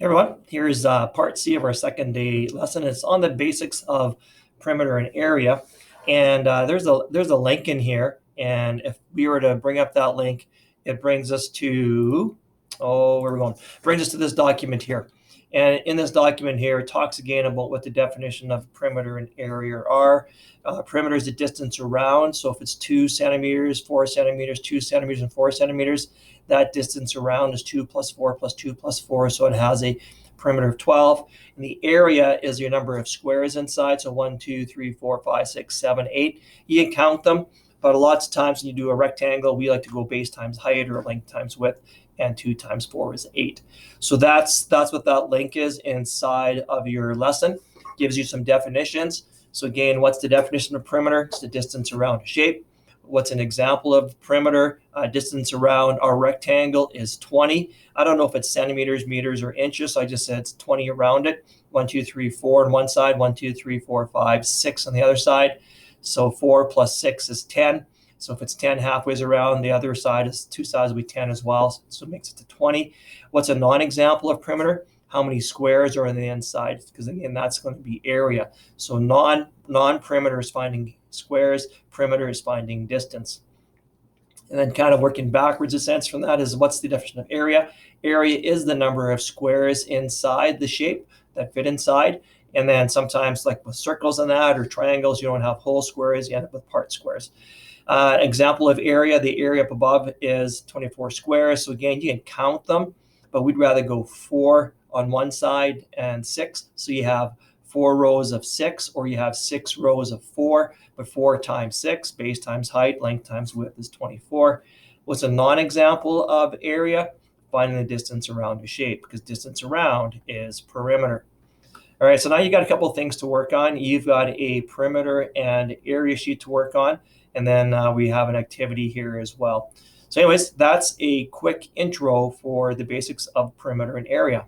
Hey everyone, here's part C of our second day lesson. It's on the basics of perimeter and area. And there's a link in here. And if we were to bring up that link, it brings us to, where are we going? Brings us to this document here. And in this document here, it talks again about what the definition of perimeter and area are. Perimeter is the distance around. So if it's 2 centimeters, 4 centimeters, 2 centimeters, and 4 centimeters, that distance around is 2 plus 4 plus 2 plus 4. So it has a perimeter of 12. And the area is your number of squares inside. So 1, 2, 3, 4, 5, 6, 7, 8. You can count them. But lots of times when you do a rectangle, we like to go base times height or length times width. And 2 times 4 is 8. So that's what that link is inside of your lesson. Gives you some definitions. So again, what's the definition of perimeter? It's the distance around a shape. What's an example of perimeter? Distance around our rectangle is 20. I don't know if it's centimeters, meters, or inches. So I just said it's 20 around it. 1, 2, 3, 4 on one side. 1, 2, 3, 4, 5, 6 on the other side. So 4 plus 6 is 10. So if it's 10 halfway around, the other side is 2 sides will be 10 as well. So it makes it to 20. What's a non-example of perimeter? How many squares are on the inside? Because again, that's going to be area. So non-perimeter is finding squares, perimeter is finding distance. And then kind of working backwards a sense from that is what's the definition of area? Area is the number of squares inside the shape that fit inside. And then sometimes like with circles and that or triangles, you don't have whole squares, you end up with part squares. Example of area, the area up above is 24 squares. So again, you can count them, but we'd rather go 4 on one side and 6. So you have 4 rows of 6, or you have 6 rows of 4, but 4 times 6, base times height, length times width is 24. What's a non-example of area? Finding the distance around a shape, because distance around is perimeter. All right, so now you got a couple of things to work on. You've got a perimeter and area sheet to work on, and then we have an activity here as well. So anyways, that's a quick intro for the basics of perimeter and area.